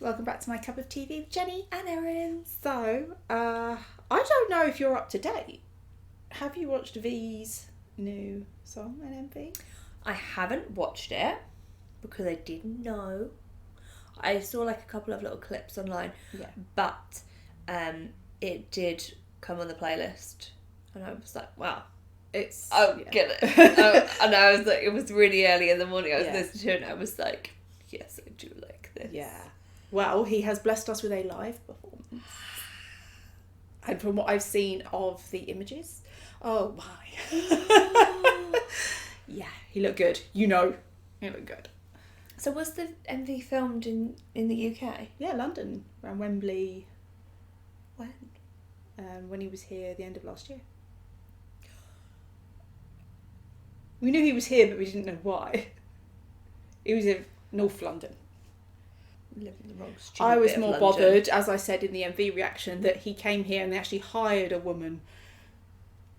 Welcome back to my cup of TV with Jenny. And Erin. So, I don't know if you're up to date. Have you watched V's new song in MV? I haven't watched it because I didn't know. I saw like a couple of little clips online. Yeah. But it did come on the playlist. And I was like, wow. It's... Oh, yeah. get it. And I was like, it was really early in the morning. I was listening to it and I was like, yes, I do like this. Yeah. Well, he has blessed us with a live performance. And from what I've seen of the images, oh my. Yeah, he looked good. You know, he looked good. So was the MV filmed in the UK? Yeah, London, around Wembley. When? When he was here at the end of last year. We knew he was here, but we didn't know why. He was in North London. Live in the wrong I was bit of more London. bothered, as I said in the MV reaction, that he came here and they actually hired a woman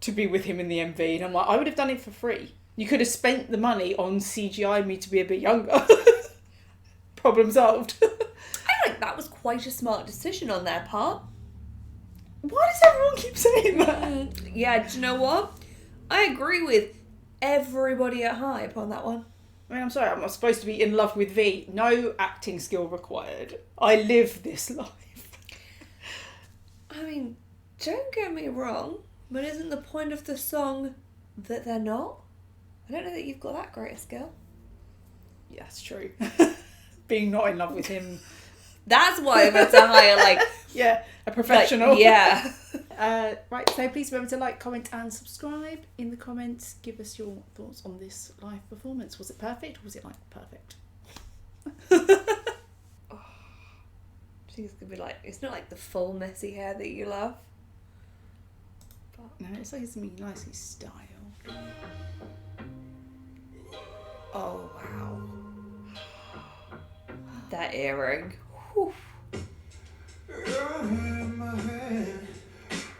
to be with him in the MV. And I'm like, I would have done it for free. You could have spent the money on CGI me to be a bit younger. Problem solved. I think that was quite a smart decision on their part. Why does everyone keep saying that? Yeah, do you know what? I agree with everybody at Hype on that one. I mean, I'm sorry, I'm not supposed to be in love with V. No acting skill required. I live this life. I mean, don't get me wrong, but isn't the point of the song that they're not? I don't know that you've got that great a skill. Yeah, that's true. Being not in love with him. That's why I'm meant to hire, like... Yeah, a professional. Like, yeah. Right, so please remember to like, comment and subscribe. In the comments, give us your thoughts on this live performance. Was it perfect or was it like perfect? Oh, I think it's going to be like... It's not like the full messy hair that you love. No, it's like it's going to be nicely styled. Oh, wow. That earring. Whew. You're in my head.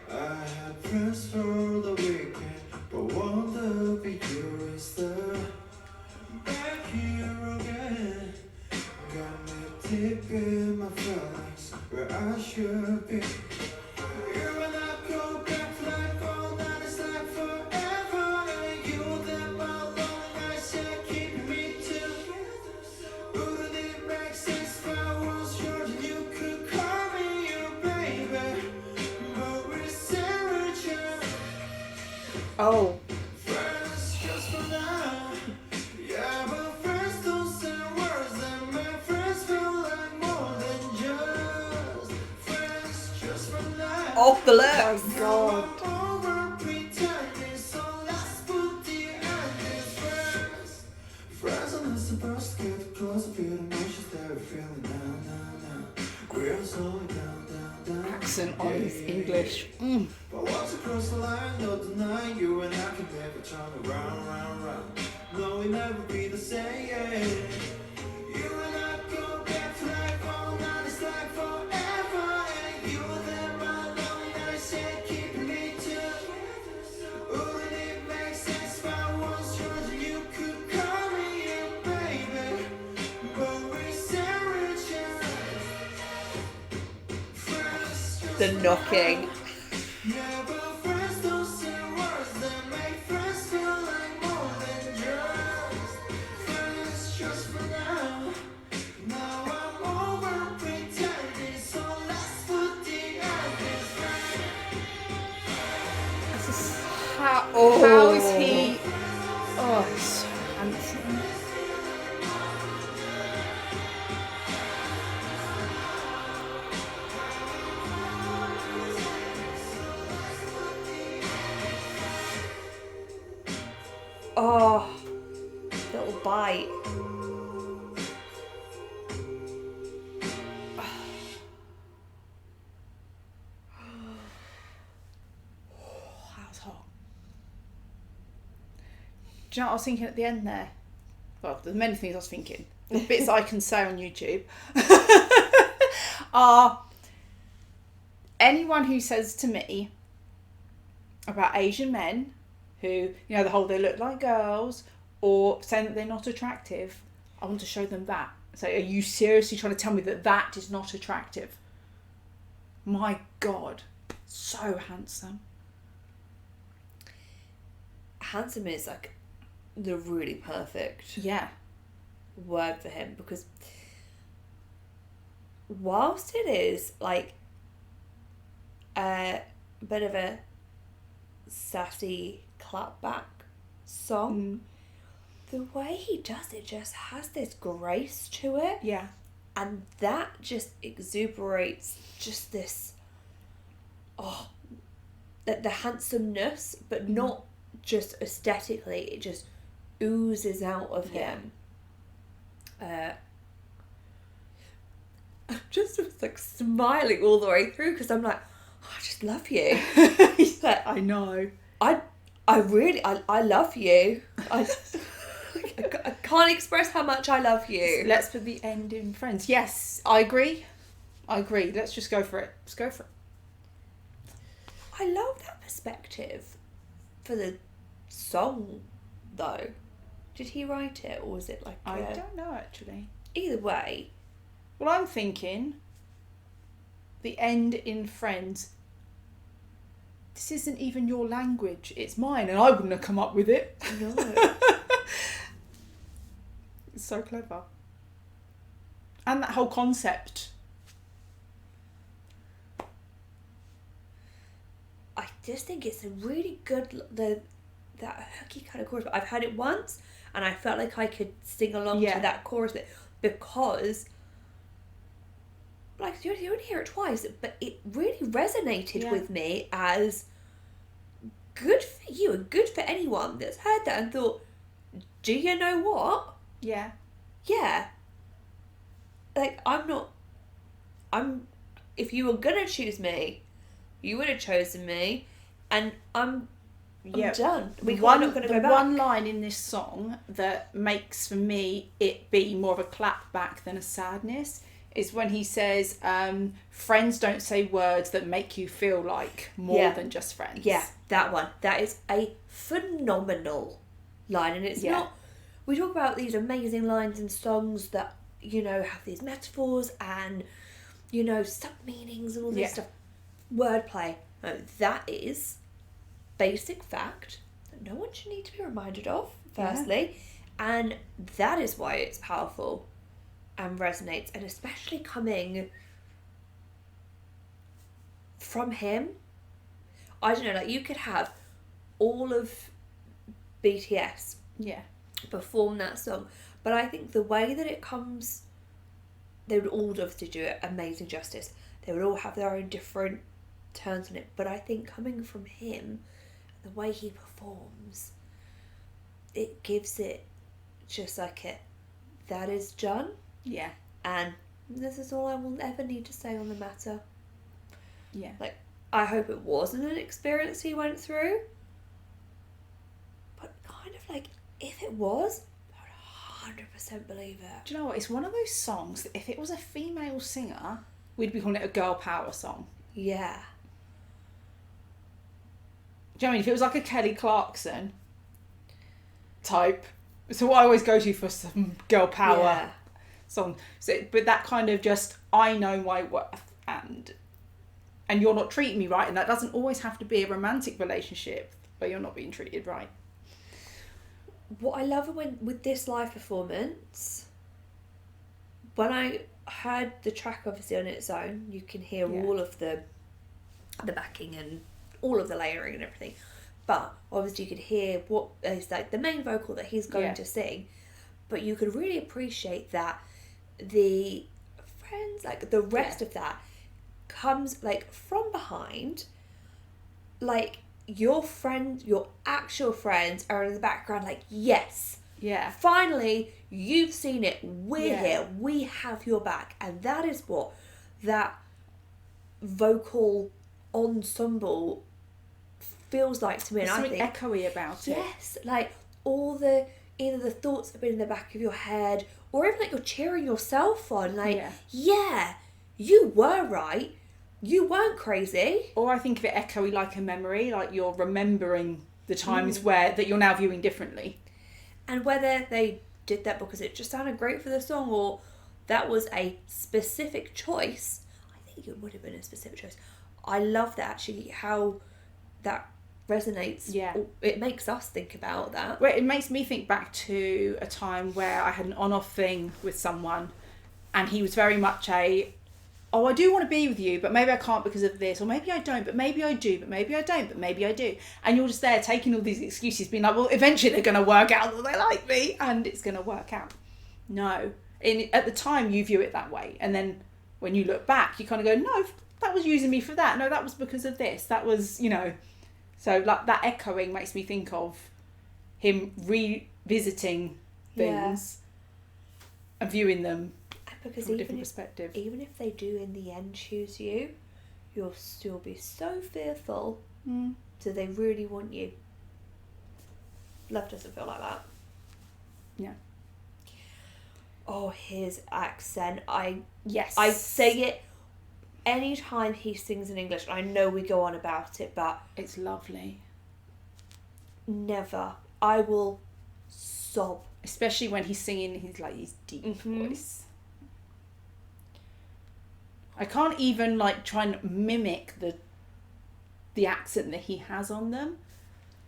I had plans for the weekend, but wonder if you is there. Back here again. Got me deep in my feelings, where I should be. You and I go back like all night, it's like forever. And you then my long nights, yeah, keep me together. Wouldn't it make sense if I was yours and you could call me your baby? But we're separate, Oh. friends just for now. Yeah, but friends don't say words that make friends feel like more than just friends just for now. Off the lips. Oh, God. I'm over pretending, so let's put the end in friends. Friends are not supposed to get close, feel the emotions that we're feeling now. We're slowing down. Accent on his English. But once across the line, no denying you and I can never turn around. No, we'll never be the same. You and I go back to like all night, it's like forever. And you then my lonely nights, yeah, keeping me together. Wouldn't it make sense if I was yours and you could call me your baby? But we're separate, friends just The knocking. yeah, but friends don't say words that make friends feel like more than just friends just for now. Now I'm over pretending, so let's put the end in friends. This is how is he? Oh, he's so handsome. Oh, little bite. That was hot. Do you know what I was thinking at the end there? Well, there's many things I was thinking. The bits I can say on YouTube are anyone who says to me about Asian men who, you know, the whole they look like girls or saying that they're not attractive, I want to show them that So are you seriously trying to tell me that is not attractive? My God, so handsome. Handsome is like the really perfect word for him, because whilst it is like a bit of a sassy clapback song, the way he does it just has this grace to it. Yeah. And that just exuberates just this, the handsomeness, but not just aesthetically, it just oozes out of him. I'm just like smiling all the way through, because I'm like, I just love you. But I know. I love you. I can't express how much I love you. Let's put the end in Friends. Yes, I agree. Let's just go for it. Let's go for it. I love that perspective for the song, though. Did he write it, or was it like I don't know, actually. Either way. Well, I'm thinking the end in Friends. This isn't even your language. It's mine, and I wouldn't have come up with it. No. It's so clever. And that whole concept. I just think it's a really good, that hooky kind of chorus. But I've heard it once, and I felt like I could sing along to that chorus bit, because, like, you only hear it twice, but it really resonated with me as good for you and good for anyone that's heard that and thought, do you know what? Yeah. Yeah. Like, if you were gonna choose me, you would have chosen me, and I'm done. We're not going to go back. One line in this song that makes, for me, it be more of a clap back than a sadness is when he says, friends don't say words that make you feel like more than just friends. Yeah, that one. That is a phenomenal line, and it's not... We talk about these amazing lines in songs that, have these metaphors and, sub-meanings and all this stuff. Wordplay. No, that is basic fact that no one should need to be reminded of, firstly. And that is why it's powerful and resonates, and especially coming from him. I don't know, like, you could have all of BTS perform that song, but I think the way that it comes, they would all obviously do it amazing justice. They would all have their own different turns on it, but I think coming from him, the way he performs, it gives it just like it. That is John. Yeah. And this is all I will ever need to say on the matter. Yeah. Like, I hope it wasn't an experience he went through, but kind of like, if it was, I would 100% believe it. Do you know what? It's one of those songs that if it was a female singer, we'd be calling it a girl power song. Yeah. Do you know what I mean? If it was like a Kelly Clarkson type, so what I always go to for some girl power song. So, but that kind of just, I know my worth, and you're not treating me right, and that doesn't always have to be a romantic relationship, but you're not being treated right. What I love with this live performance, when I heard the track obviously on its own, you can hear all of the backing and all of the layering and everything, but obviously you could hear what is like the main vocal that he's going to sing, but you could really appreciate that the friends, like the rest of that comes like from behind, like your actual friends are in the background, like, yes, finally you've seen it, we're here, we have your back. And that is what that vocal ensemble feels like to me. There's and something I think echoey about it. Yes, like all either the thoughts have been in the back of your head, or even like you're cheering yourself on, like, yeah, you were right, you weren't crazy. Or I think of it echoey like a memory, like you're remembering the times that you're now viewing differently. And whether they did that because it just sounded great for the song, or that was a specific choice. I think it would have been a specific choice. I love that, actually, how that resonates. Yeah. It makes us think about that. Well, it makes me think back to a time where I had an on-off thing with someone, and he was very much I do want to be with you, but maybe I can't because of this, or maybe I don't, but maybe I do, but maybe I don't, but maybe I do. And you're just there taking all these excuses, being like, well, eventually they're going to work out that they like me, and it's going to work out. No. At the time, you view it that way. And then when you look back, you kind of go, no, that was using me for that. No, that was because of this. That was, So like that echoing makes me think of him revisiting things and viewing them because from a different perspective. Even if they do in the end choose you, you'll still be so fearful. Do they really want you? Love doesn't feel like that. Yeah. Oh, his accent. Yes. I say it anytime he sings in English. I know we go on about it, but it's lovely. Never. I will sob. Especially when he's singing his deep voice. I can't even try and mimic the accent that he has on them.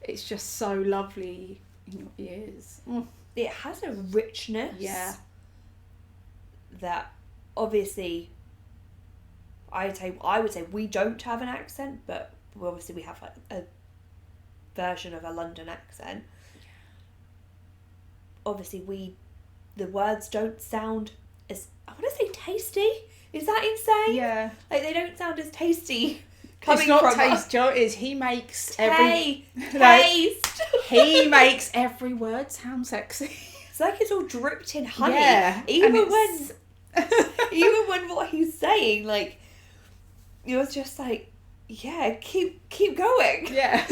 It's just so lovely in your ears. It has a richness. Yeah. That obviously I would say we don't have an accent, but obviously we have a version of a London accent. Obviously the words don't sound as, I want to say, tasty. Is that insane? Yeah. They don't sound as tasty coming it's not from taste, Joe. Is he makes taste. he makes every word sound sexy. It's like it's all dripped in honey. Yeah. Even when what he's saying, you're just like, yeah, keep going. Yeah.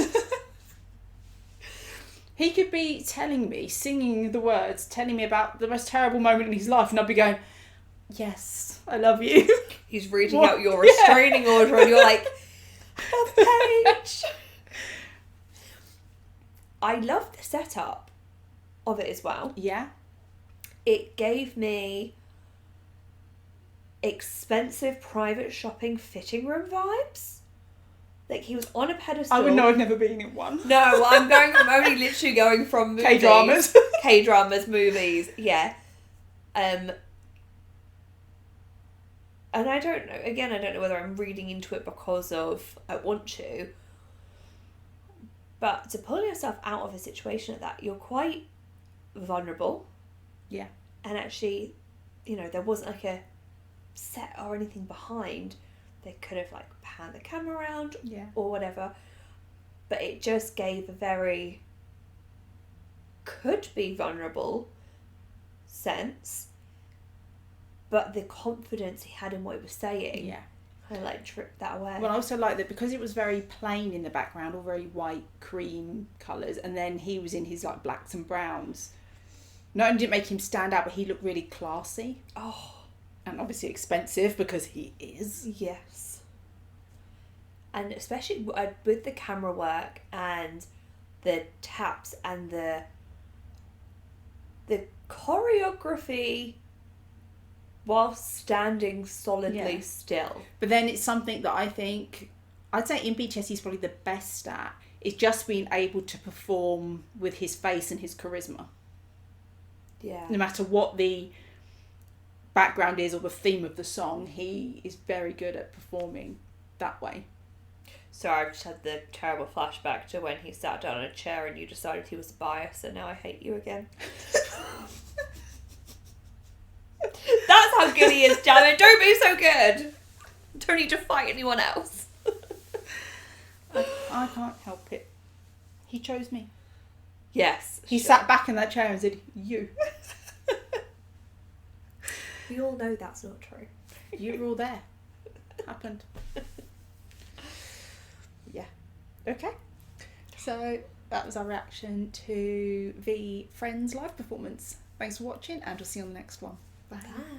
He could be telling me, singing the words, telling me about the most terrible moment in his life, and I'd be going, yes, I love you. He's reading out your restraining order, and you're like, a page. I love the setup of it as well. Yeah. It gave me expensive private shopping fitting room vibes. He was on a pedestal. I would know, I've never been in one. No, I'm only literally going from movies. K-dramas. K-dramas, movies, yeah. And I don't know whether I'm reading into it because of I want to. But to pull yourself out of a situation like that, you're quite vulnerable. Yeah. And actually, there wasn't a set or anything behind. They could have panned the camera around or whatever. But it just gave a very could be vulnerable sense. But the confidence he had in what he was saying kind of tripped that away. Well, I also like that because it was very plain in the background, all very white, cream colours, and then he was in his blacks and browns. Not only did it make him stand out, but he looked really classy. Oh. And obviously expensive because he is. Yes. And especially with the camera work and the taps and the choreography whilst standing solidly still. But then it's something that I think, I'd say in BTS he's probably the best at, is just being able to perform with his face and his charisma. Yeah. No matter what the background is or the theme of the song, he is very good at performing that way. Sorry, I just had the terrible flashback to when he sat down in a chair and you decided he was biased, and now I hate you again. That's how good he is, damn it. Don't be so good. Don't need to fight anyone else. I can't help it. He chose me. Yes. He sat back in that chair and said, you. We all know that's not true. You were all there. Happened. Yeah. Okay. So that was our reaction to the Friends live performance. Thanks for watching, and we'll see you on the next one. Bye. Bye.